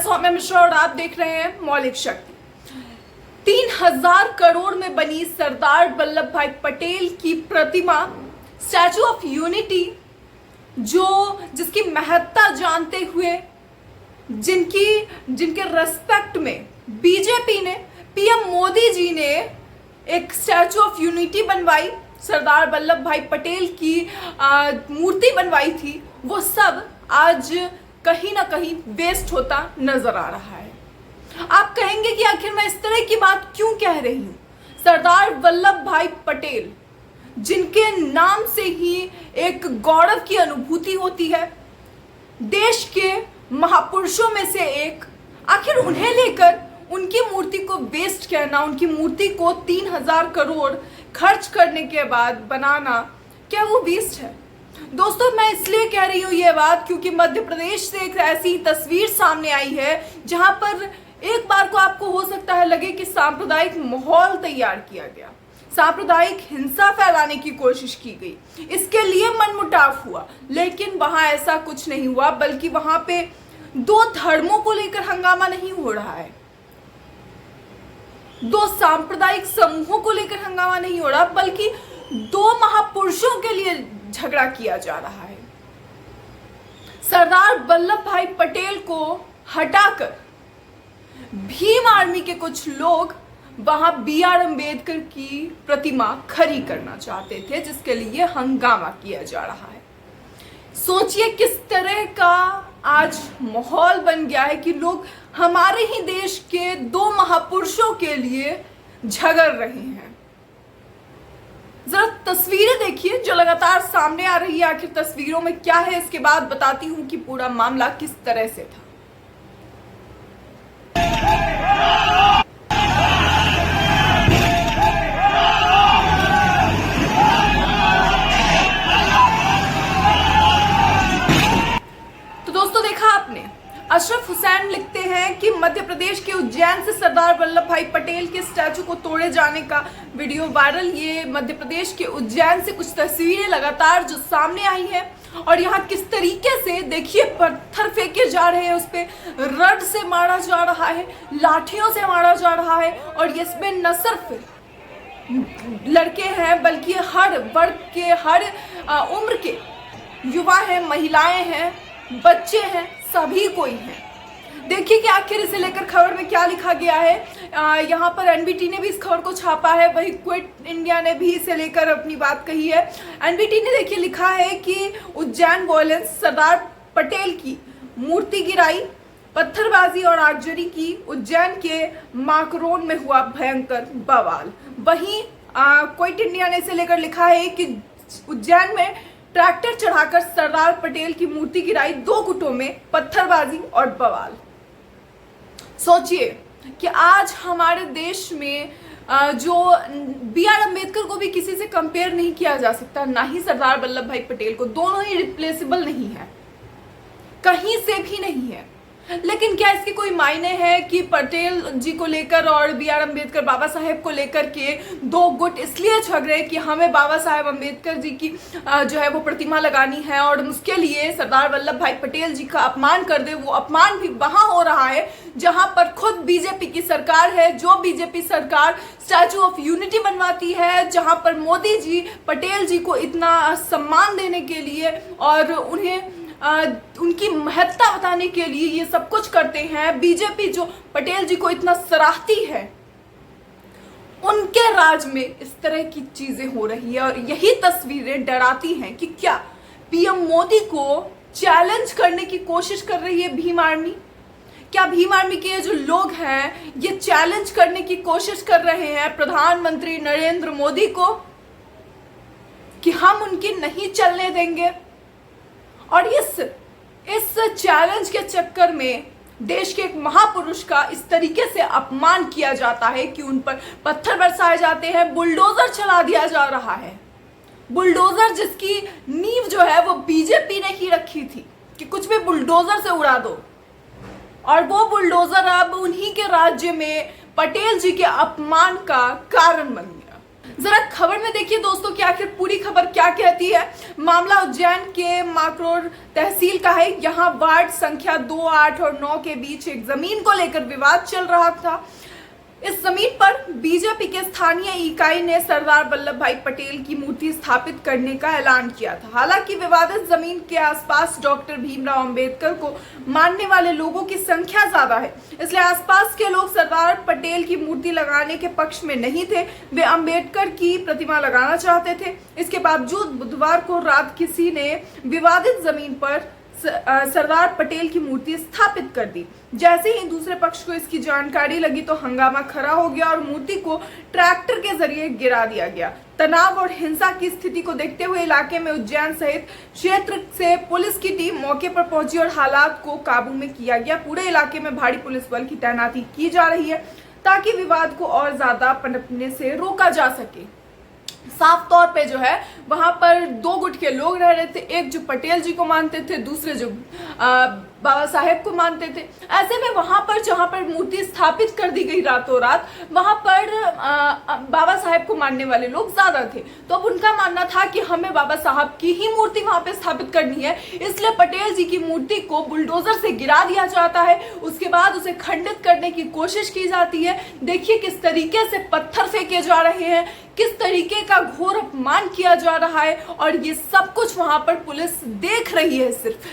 सौम्या मिश्रा और आप देख रहे हैं मौलिक शक्ति। 3000 करोड़ में बनी सरदार वल्लभ भाई पटेल की प्रतिमा, स्टैचू ऑफ यूनिटी, जिसकी महत्ता जानते हुए, जिनके रेस्पेक्ट में बीजेपी ने, पीएम मोदी जी ने एक स्टैचू ऑफ यूनिटी बनवाई, सरदार वल्लभ भाई पटेल की मूर्ति बनवाई थी, वो सब आज कहीं ना कहीं वेस्ट होता नजर आ रहा है। आप कहेंगे कि आखिर मैं इस तरह की बात क्यों कह रही हूं। सरदार वल्लभ भाई पटेल, जिनके नाम से ही एक गौरव की अनुभूति होती है, देश के महापुरुषों में से एक, आखिर उन्हें लेकर उनकी मूर्ति को वेस्ट कहना, उनकी मूर्ति को 3000 करोड़ खर्च करने के बाद बनाना, क्या वो वेस्ट है? दोस्तों, मैं इसलिए कह रही हूँ ये बात क्योंकि मध्य प्रदेश से एक ऐसी तस्वीर सामने आई है जहां पर एक बार को आपको हो सकता है लगे कि सांप्रदायिक माहौल तैयार किया गया, सांप्रदायिक हिंसा फैलाने की कोशिश की गई, इसके लिए मनमुटाव हुआ। लेकिन वहां ऐसा कुछ नहीं हुआ, बल्कि वहां पे दो धर्मों को लेकर हंगामा नहीं हो रहा है, दो सांप्रदायिक समूहों को लेकर हंगामा नहीं हो रहा, बल्कि दो महापुरुषों के लिए झगड़ा किया जा रहा है। सरदार वल्लभ भाई पटेल को हटाकर भीम आर्मी के कुछ लोग वहां BR अम्बेडकर की प्रतिमा खड़ी करना चाहते थे, जिसके लिए हंगामा किया जा रहा है। सोचिए किस तरह का आज माहौल बन गया है कि लोग हमारे ही देश के दो महापुरुषों के लिए झगड़ रहे हैं। जरा तस्वीरें देखिए जो लगातार सामने आ रही है। आखिर तस्वीरों में क्या है, इसके बाद बताती हूं कि पूरा मामला किस तरह से था। तो दोस्तों, देखा आपने, अशरफ हुसैन लिखते हैं कि मध्य प्रदेश के उज्जैन से सरदार वल्लभ भाई पटेल के स्टैचू को तोड़े जाने का वीडियो वायरल। ये मध्य प्रदेश के उज्जैन से कुछ तस्वीरें लगातार जो सामने आई हैं, और यहाँ किस तरीके से देखिए पत्थर फेंके जा रहे हैं, उस पे रड से मारा जा रहा है, लाठियों से मारा जा रहा है। और इसमें न सिर्फ लड़के हैं बल्कि हर वर्ग के, हर उम्र के युवा हैं, महिलाएं हैं, बच्चे हैं, सभी कोई हैं। देखिए कि आखिर इसे लेकर खबर में क्या लिखा गया है। यहाँ पर NBT ने भी इस खबर को छापा है, वही क्विट इंडिया ने भी इसे लेकर अपनी बात कही है। NBT ने देखिए लिखा है कि उज्जैन वायलेंस, सरदार पटेल की मूर्ति गिराई, पत्थरबाजी और आगजनी की, उज्जैन के माकरोन में हुआ भयंकर बवाल। वहीं क्विट इंडिया ने इसे लेकर लिखा है कि उज्जैन में ट्रैक्टर चढ़ाकर सरदार पटेल की मूर्ति गिराई, 2 गुटों में पत्थरबाजी और बवाल। सोचिए कि आज हमारे देश में जो BR अम्बेडकर को भी किसी से कंपेयर नहीं किया जा सकता, ना ही सरदार वल्लभ भाई पटेल को, दोनों ही रिप्लेसेबल नहीं है, कहीं से भी नहीं है। लेकिन क्या इसके कोई मायने हैं कि पटेल जी को लेकर और BR अम्बेडकर, बाबा साहेब को लेकर के दो गुट इसलिए झगड़े कि हमें बाबा साहेब अम्बेडकर जी की जो है वो प्रतिमा लगानी है और उसके लिए सरदार वल्लभ भाई पटेल जी का अपमान कर दे। वो अपमान भी वहां हो रहा है जहां पर खुद बीजेपी की सरकार है, जो बीजेपी सरकार स्टैचू ऑफ यूनिटी बनवाती है, जहां पर मोदी जी पटेल जी को इतना सम्मान देने के लिए और उन्हें उनकी महत्ता बताने के लिए ये सब कुछ करते हैं। बीजेपी जो पटेल जी को इतना सराहती है, उनके राज में इस तरह की चीजें हो रही है। और यही तस्वीरें डराती हैं कि क्या पीएम मोदी को चैलेंज करने की कोशिश कर रही है भीम आर्मी? क्या भीम आर्मी के जो लोग हैं ये चैलेंज करने की कोशिश कर रहे हैं प्रधानमंत्री नरेंद्र मोदी को कि हम उनकी नहीं चलने देंगे? और इस चैलेंज के चक्कर में देश के एक महापुरुष का इस तरीके से अपमान किया जाता है कि उन पर पत्थर बरसाए जाते हैं, बुलडोजर चला दिया जा रहा है। बुलडोजर जिसकी नींव जो है वो बीजेपी ने ही रखी थी कि कुछ भी बुलडोजर से उड़ा दो, और वो बुलडोजर अब उन्हीं के राज्य में पटेल जी के अपमान का कारण बन गया। जरा खबर में देखिए दोस्तों कि आखिर पूरी खबर क्या कहती है। मामला उज्जैन के माकरोर तहसील का है। यहाँ वार्ड संख्या 2, 8 और 9 के बीच एक जमीन को लेकर विवाद चल रहा था। इस जमीन पर बीजेपी के स्थानीय इकाई ने सरदार वल्लभ भाई पटेल की मूर्ति स्थापित करने का ऐलान किया था। हालांकि विवादित जमीन के आसपास डॉक्टर भीमराव अंबेडकर को मानने वाले लोगों की संख्या ज्यादा है, इसलिए आसपास के लोग सरदार पटेल की मूर्ति लगाने के पक्ष में नहीं थे। वे अंबेडकर की प्रतिमा लगाना चाहते थे। इसके बावजूद बुधवार को रात किसी ने विवादित जमीन पर सरदार पटेल की मूर्ति स्थापित कर दी। जैसे ही दूसरे पक्ष को इसकी जानकारी लगी तो हंगामा खड़ा हो गया और मूर्ति को ट्रैक्टर के जरिए गिरा दिया गया। तनाव और हिंसा की स्थिति को देखते हुए इलाके में उज्जैन सहित क्षेत्र से पुलिस की टीम मौके पर पहुंची और हालात को काबू में किया गया। पूरे इलाके में भारी पुलिस बल की तैनाती की जा रही है ताकि विवाद को और ज्यादा पनपने से रोका जा सके। साफ तौर पे जो है वहां पर दो गुट के लोग रह रहे थे, एक जो पटेल जी को मानते थे, दूसरे जो बाबा साहेब को मानते थे। ऐसे में वहां पर जहां पर मूर्ति स्थापित कर दी गई रातों रात, वहां पर बाबा साहेब को मानने वाले लोग ज्यादा थे। तो अब उनका मानना था कि हमें बाबा साहब की ही मूर्ति वहां पे स्थापित करनी है, इसलिए पटेल जी की मूर्ति को बुलडोजर से गिरा दिया जाता है। उसके बाद उसे खंडित करने की कोशिश की जाती है। देखिए किस तरीके से पत्थर फेंके जा रहे हैं, किस तरीके का घोर अपमान किया जा रहा है, और ये सब कुछ वहां पर पुलिस देख रही है। सिर्फ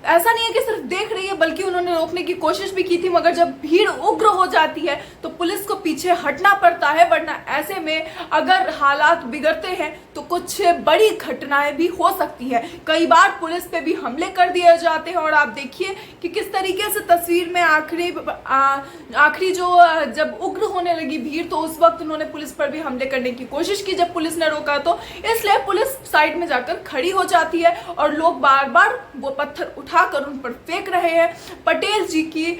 ऐसा नहीं है कि सिर्फ देख रही है, बल्कि उन्होंने रोकने की कोशिश भी की थी, मगर जब भीड़ उग्र हो जाती है तो पुलिस को पीछे हटना पड़ता है, वरना ऐसे में अगर हालात बिगड़ते हैं तो कुछ बड़ी घटनाएं भी हो सकती है। कई बार पुलिस पे भी हमले कर दिए जाते हैं। और आप देखिए कि किस तरीके से तस्वीर में आखिरी जो जब उग्र होने लगी भीड़, तो उस वक्त उन्होंने पुलिस पर भी हमले करने की कोशिश की जब पुलिस ने रोका, तो इसलिए पुलिस साइड में जाकर खड़ी हो जाती है और लोग बार बार वो पत्थर उठाकर उन पर फेंक रहे हैं। पटेल जी की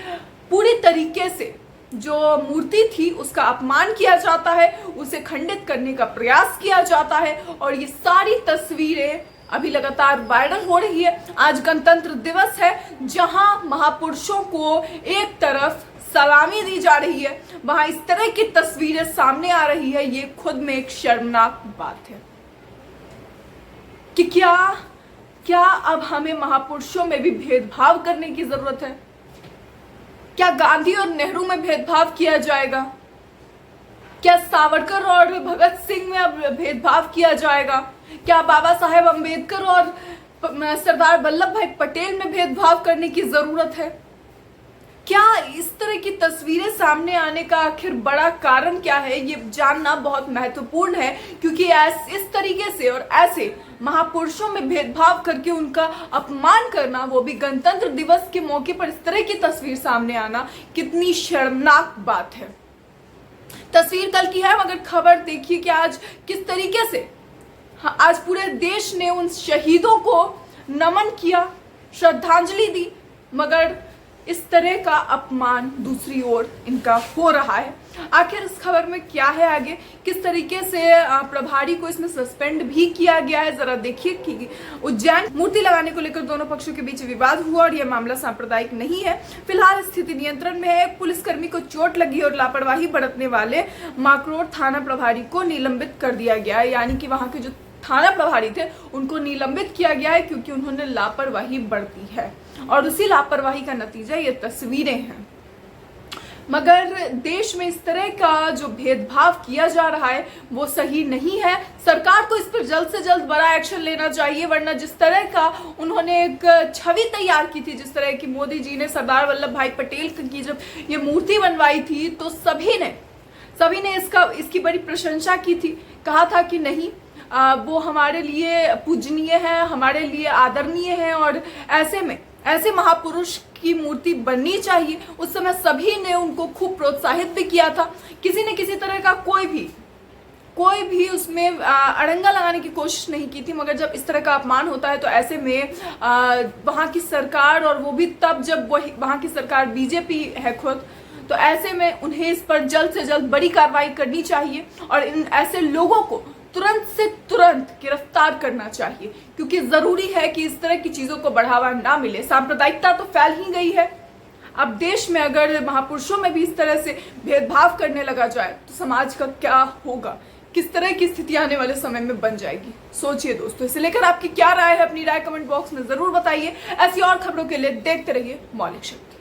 पूरी तरीके से जो मूर्ति थी उसका अपमान किया जाता है, उसे खंडित करने का प्रयास किया जाता है, और ये सारी तस्वीरें अभी लगातार वायरल हो रही है। आज गणतंत्र दिवस है, जहां महापुरुषों को एक तरफ सलामी दी जा रही है, वहां इस तरह की तस्वीरें सामने आ रही है। ये खुद में एक शर्मनाक बात है कि क्या अब हमें महापुरुषों में भी भेदभाव करने की जरूरत है? क्या गांधी और नेहरू में भेदभाव किया जाएगा? क्या सावरकर और भगत सिंह में अब भेदभाव किया जाएगा? क्या बाबा साहेब अंबेडकर और सरदार वल्लभ भाई पटेल में भेदभाव करने की जरूरत है? क्या इस तरह की तस्वीरें सामने आने का आखिर बड़ा कारण क्या है, ये जानना बहुत महत्वपूर्ण है, क्योंकि इस तरीके से और ऐसे महापुरुषों में भेदभाव करके उनका अपमान करना, वो भी गणतंत्र दिवस के मौके पर इस तरह की तस्वीर सामने आना, कितनी शर्मनाक बात है। तस्वीर कल की है, मगर खबर देखिए कि आज किस तरीके से आज पूरे देश ने उन शहीदों को नमन किया, श्रद्धांजलि दी, मगर इस तरह का अपमान दूसरी ओर इनका हो रहा है। आखिर इस खबर में क्या है आगे, किस तरीके से प्रभारी को इसमें सस्पेंड भी किया गया है, जरा देखिए कि उज्जैन मूर्ति लगाने को लेकर दोनों पक्षों के बीच विवाद हुआ और यह मामला सांप्रदायिक नहीं है। फिलहाल स्थिति नियंत्रण में है। पुलिसकर्मी को चोट लगी और लापरवाही बरतने वाले माकरोर थाना प्रभारी को निलंबित कर दिया गया है, यानी कि वहां के जो थाना प्रभारी थे उनको निलंबित किया गया है, क्योंकि उन्होंने लापरवाही बरती है और उसी लापरवाही का नतीजा ये तस्वीरें हैं। मगर देश में इस तरह का जो भेदभाव किया जा रहा है वो सही नहीं है। सरकार को इस पर जल्द से जल्द बड़ा एक्शन लेना चाहिए, वरना जिस तरह का उन्होंने एक छवि तैयार की थी, जिस तरह की मोदी जी ने सरदार वल्लभ भाई पटेल की जब ये मूर्ति बनवाई थी, तो सभी ने इसकी बड़ी प्रशंसा की थी। कहा था कि नहीं, वो हमारे लिए पूजनीय है, हमारे लिए आदरणीय है, और ऐसे महापुरुष की मूर्ति बननी चाहिए। उस समय सभी ने उनको खूब प्रोत्साहित भी किया था। किसी ने किसी तरह का कोई भी उसमें अड़ंगा लगाने की कोशिश नहीं की थी। मगर जब इस तरह का अपमान होता है तो ऐसे में वहाँ की सरकार, और वो भी तब जब वहाँ की सरकार बीजेपी है खुद, तो ऐसे में उन्हें इस पर जल्द से जल्द बड़ी कार्रवाई करनी चाहिए और इन ऐसे लोगों को तुरंत से तुरंत गिरफ्तार करना चाहिए, क्योंकि जरूरी है कि इस तरह की चीजों को बढ़ावा ना मिले। सांप्रदायिकता तो फैल ही गई है। अब देश में अगर महापुरुषों में भी इस तरह से भेदभाव करने लगा जाए तो समाज का क्या होगा, किस तरह की स्थिति आने वाले समय में बन जाएगी। सोचिए दोस्तों, इसे लेकर आपकी क्या राय है, अपनी राय कमेंट बॉक्स में जरूर बताइए। ऐसी और खबरों के लिए देखते रहिए मौलिक शक्ति।